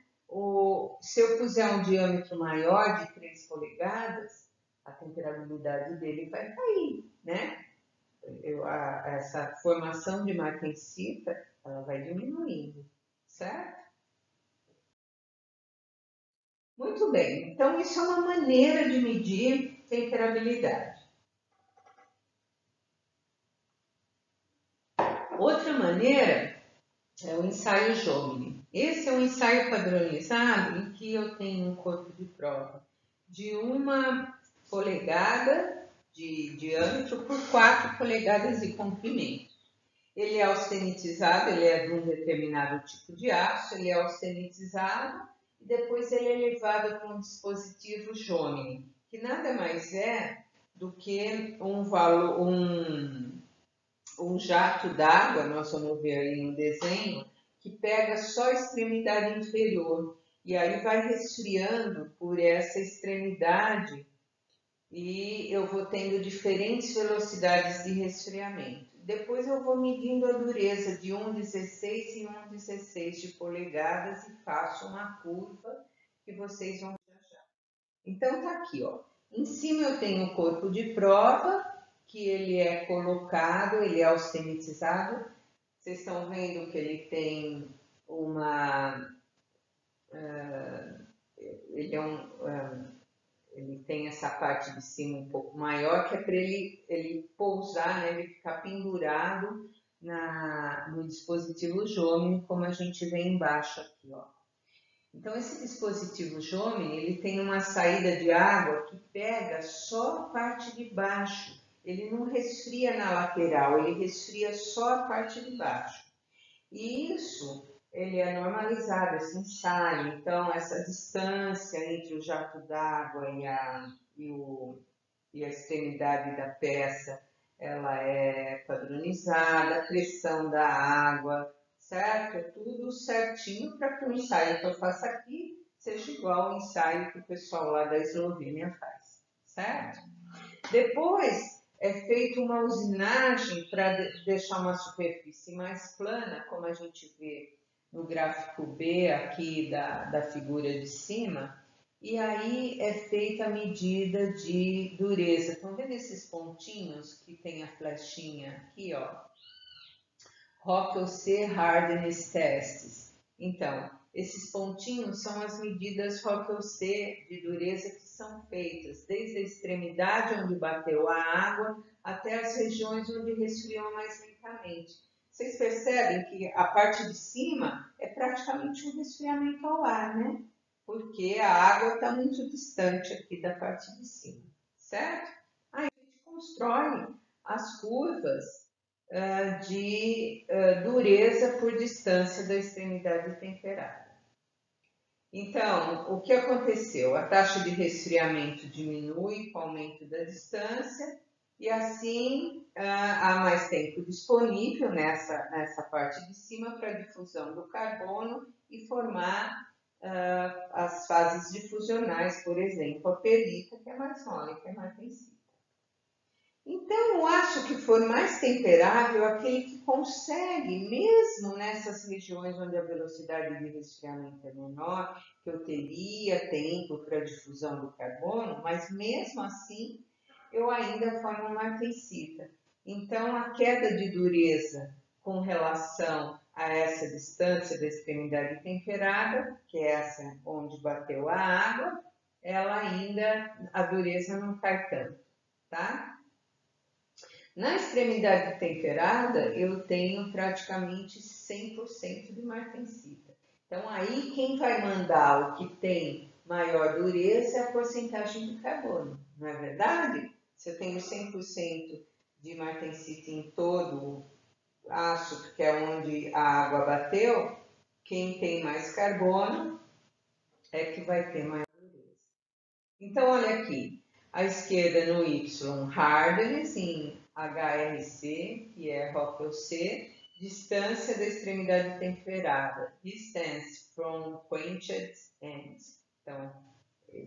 Se eu puser um diâmetro maior de 3 polegadas, a temperabilidade dele vai cair, né? Essa formação de martensita, ela vai diminuindo, certo? Muito bem, então isso é uma maneira de medir temperabilidade. Outra maneira é o ensaio Jomini. Esse é um ensaio padronizado em que eu tenho um corpo de prova de 1 polegada de diâmetro por 4 polegadas de comprimento. Ele é austenitizado, ele é de um determinado tipo de aço, ele é austenitizado e depois ele é levado para um dispositivo Jomini, que nada mais é do que um jato d'água, nós vamos ver aí no desenho, que pega só a extremidade inferior e aí vai resfriando por essa extremidade e eu vou tendo diferentes velocidades de resfriamento. Depois eu vou medindo a dureza de 1,16 e 1,16 de polegadas e faço uma curva que vocês vão ver já. Então tá aqui, ó. Em cima eu tenho o corpo de prova, que ele é colocado, ele é austenitizado. Vocês estão vendo que ele tem ele tem essa parte de cima um pouco maior, que é para ele pousar, né, ele ficar pendurado no dispositivo Jomini, como a gente vê embaixo aqui, ó. Então, esse dispositivo Jomini, ele tem uma saída de água que pega só a parte de baixo. Ele não resfria na lateral, ele resfria só a parte de baixo. E isso, ele é normalizado, esse ensaio. Então, essa distância entre o jato d'água e a extremidade da peça, ela é padronizada, a pressão da água, certo? É tudo certinho para que o ensaio que eu faço aqui seja igual ao ensaio que o pessoal lá da Eslovênia faz, certo? Depois é feita uma usinagem para deixar uma superfície mais plana, como a gente vê no gráfico B aqui da figura de cima, e aí é feita a medida de dureza. Estão vendo esses pontinhos que tem a flechinha aqui, ó? Rockel-C Hardness Tests. Então, esses pontinhos são as medidas Rockel-C de dureza que são feitas, desde a extremidade onde bateu a água até as regiões onde resfriou mais lentamente. Vocês percebem que a parte de cima é praticamente um resfriamento ao ar, né? Porque a água está muito distante aqui da parte de cima, certo? Aí a gente constrói as curvas de dureza por distância da extremidade temperada. Então, o que aconteceu? A taxa de resfriamento diminui com o aumento da distância e assim há mais tempo disponível nessa parte de cima para a difusão do carbono e formar as fases difusionais, por exemplo, a perita, que é mais mole, que é mais tensível. Então, eu acho que for mais temperável aquele que consegue, mesmo nessas regiões onde a velocidade de resfriamento é menor, que eu teria tempo para a difusão do carbono, mas mesmo assim eu ainda formo martensita. Então, a queda de dureza com relação a essa distância da extremidade temperada, que é essa onde bateu a água, ela ainda, a dureza não cai tanto, tá? Na extremidade temperada, eu tenho praticamente 100% de martensita. Então, aí quem vai mandar o que tem maior dureza é a porcentagem de carbono, não é verdade? Se eu tenho 100% de martensita em todo o aço, que é onde a água bateu, quem tem mais carbono é que vai ter maior dureza. Então, olha aqui, à esquerda no Y, hardness em HRC, que é Rockel-C, distância da extremidade temperada, distance from quenched ends, então,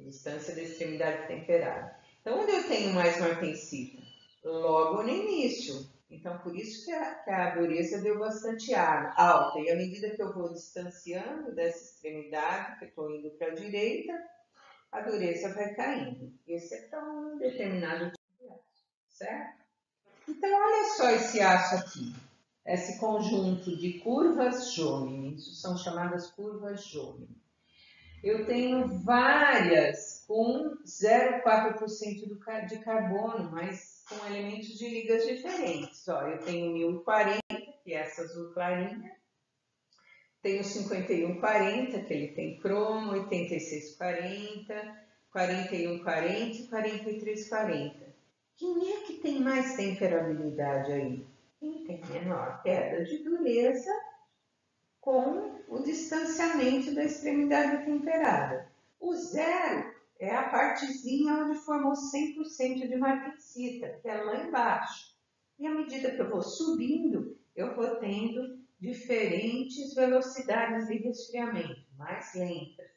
distância da extremidade temperada. Então, onde eu tenho mais martensita? Logo no início. Então, por isso que a dureza deu bastante alta. E à medida que eu vou distanciando dessa extremidade, que eu estou indo para a direita, a dureza vai caindo. Esse é para um determinado tipo de aço, certo? Então, olha só esse aço aqui. Esse conjunto de curvas Jomini. Isso são chamadas curvas Jomini. Eu tenho várias com 0,4% de carbono, mas com elementos de ligas diferentes. Ó, eu tenho 1040, que é essa azul clarinha. Tem o 5140, que ele tem cromo, 8640, 4140 e 4340. Quem é que tem mais temperabilidade aí? Quem tem menor queda de dureza com o distanciamento da extremidade temperada. O zero é a partezinha onde formou 100% de martensita, que é lá embaixo. E à medida que eu vou subindo, eu vou tendo diferentes velocidades de resfriamento, mais lentas.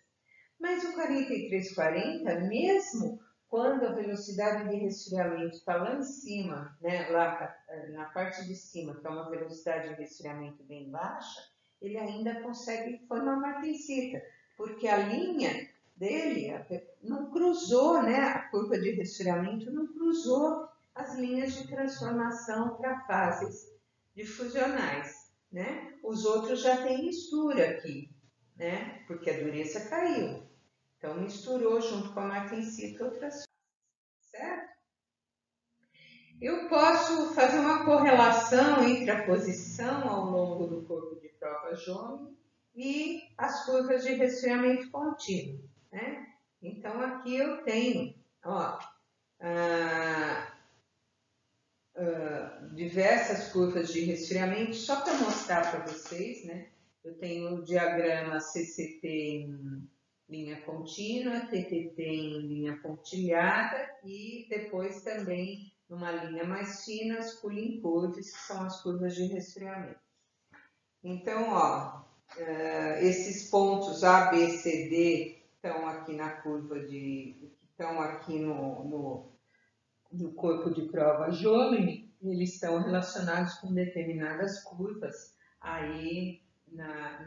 Mas o 4340, mesmo quando a velocidade de resfriamento está lá em cima, né, lá na parte de cima, que é uma velocidade de resfriamento bem baixa, ele ainda consegue formar martensita, porque a linha dele não cruzou, né, a curva de resfriamento não cruzou as linhas de transformação para fases difusionais, né? Os outros já têm mistura aqui. né? Porque a dureza caiu. Então, misturou junto com a martensita outras fases, certo? Eu posso fazer uma correlação entre a posição ao longo do corpo de prova Jôme e as curvas de resfriamento contínuo, né? Então, aqui eu tenho, ó, diversas curvas de resfriamento, só para mostrar para vocês, né? Eu tenho o diagrama CCT em linha contínua, TTT em linha pontilhada e depois também numa linha mais fina as Culling curves, que são as curvas de resfriamento. Então, ó, esses pontos A, B, C, D estão aqui na curva estão aqui no corpo de prova Jôme, eles estão relacionados com determinadas curvas aí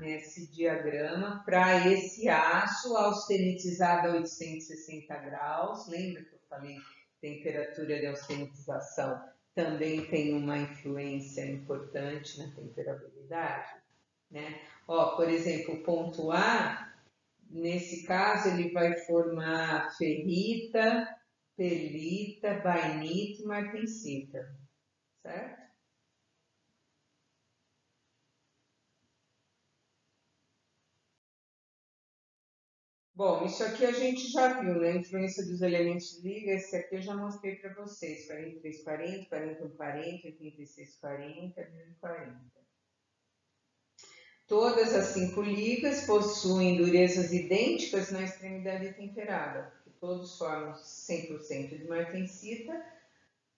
nesse diagrama para esse aço austenitizado a 860 graus. Lembra que eu falei temperatura de austenitização também tem uma influência importante na temperabilidade, né? Ó, por exemplo, o ponto A, nesse caso, ele vai formar ferrita, perlita, bainita e martensita, certo? Bom, isso aqui a gente já viu, né? A influência dos elementos de liga, esse aqui eu já mostrei para vocês, 4340, 4140, 8640, 1040. Todas as 5 ligas possuem durezas idênticas na extremidade temperada, porque todos formam 100% de martensita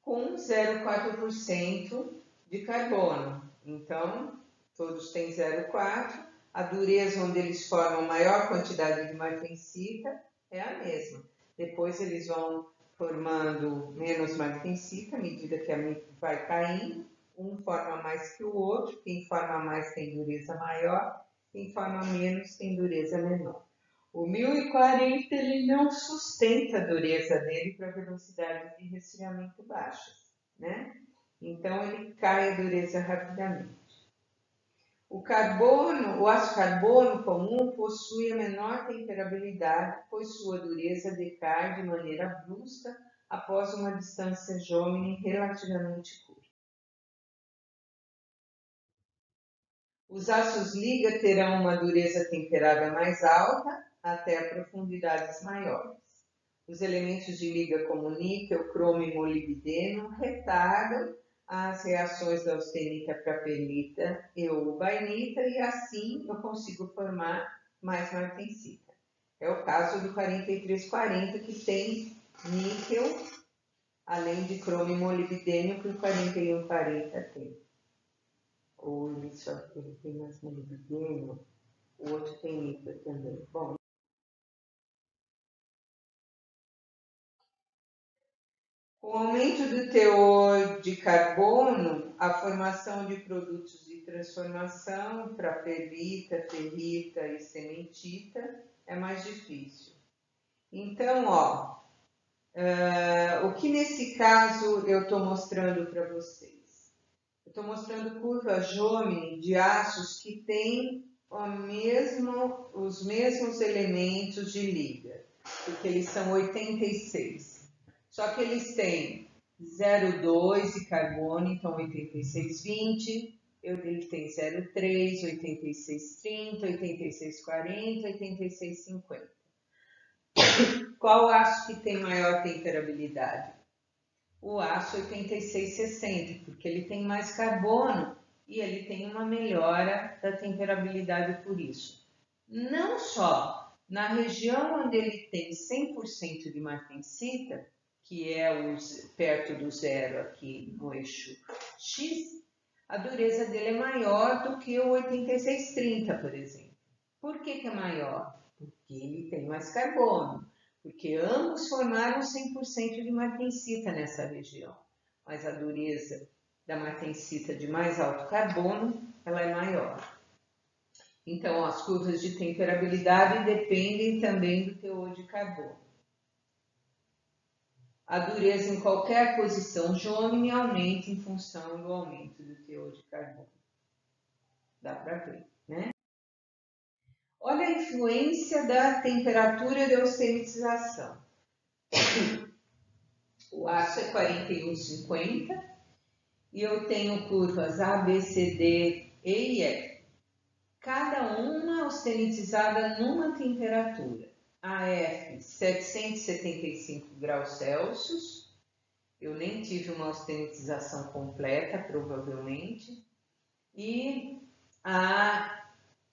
com 0,4% de carbono. Então, todos têm 0,4. A dureza onde eles formam maior quantidade de martensita é a mesma. Depois eles vão formando menos martensita à medida que a vai caindo. Um forma mais que o outro. Quem forma mais tem dureza maior. Quem forma menos tem dureza menor. O 1040 ele não sustenta a dureza dele para velocidades de resfriamento baixas, né? Então ele cai a dureza rapidamente. O aço carbono comum possui a menor temperabilidade, pois sua dureza decai de maneira brusca após uma distância Jôme relativamente curta. Os aços liga terão uma dureza temperada mais alta até profundidades maiores. Os elementos de liga como níquel, cromo e molibdeno retardam as reações da austenita para a perlita e ou bainita e assim eu consigo formar mais martensita. É o caso do 4340 que tem níquel, além de cromo e molibdênio que o 4140 tem. Ou isso aqui ele tem mais molibdênio, o outro tem níquel também. Bom, com o aumento do teor de carbono, a formação de produtos de transformação para perlita, ferrita e cementita é mais difícil. Então, ó, o que nesse caso eu estou mostrando para vocês? Eu estou mostrando curva Jôme de aços que têm os mesmos elementos de liga, porque eles são 86. Só que eles têm 0,2 de carbono, então 8620. Ele tem 0,3, 8630, 8640, 8650. Qual aço que tem maior temperabilidade? O aço 8660, porque ele tem mais carbono e ele tem uma melhora da temperabilidade por isso. Não só na região onde ele tem 100% de martensita, que é perto do zero aqui no eixo X, a dureza dele é maior do que o 8630, por exemplo. Por que é maior? Porque ele tem mais carbono. Porque ambos formaram 100% de martensita nessa região, mas a dureza da martensita de mais alto carbono ela é maior. Então, as curvas de temperabilidade dependem também do teor de carbono. A dureza em qualquer posição Jôme aumenta em função do aumento do teor de carbono. Dá para ver, né? Olha a influência da temperatura de austenitização. O aço é 41,50 e eu tenho curvas A, B, C, D, E e F. Cada uma austenitizada numa temperatura. A F, 775 graus Celsius. Eu nem tive uma austenitização completa, provavelmente. E a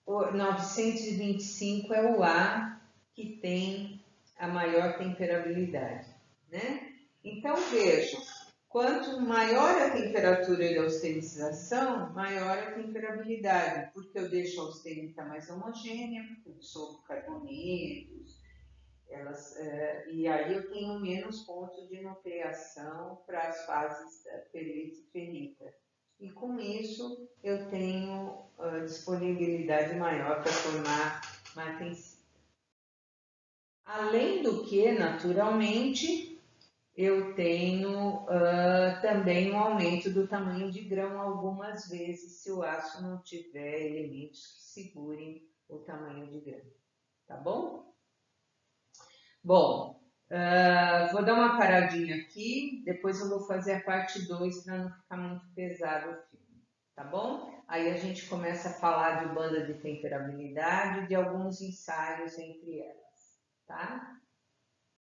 925 é o A que tem a maior temperabilidade, né? Então, vejam, quanto maior a temperatura de austenitização, maior a temperabilidade, porque eu deixo a austenita mais homogênea, eu dissolvo carbonetos, e aí eu tenho menos pontos de nucleação para as fases da pelita e ferrita. E com isso eu tenho disponibilidade maior para formar martensita. Além do que, naturalmente, eu tenho também um aumento do tamanho de grão algumas vezes, se o aço não tiver elementos que segurem o tamanho de grão. Tá bom? Bom, vou dar uma paradinha aqui, depois eu vou fazer a parte 2 para não ficar muito pesado o filme, tá bom? Aí a gente começa a falar de banda de temperabilidade e de alguns ensaios entre elas, tá?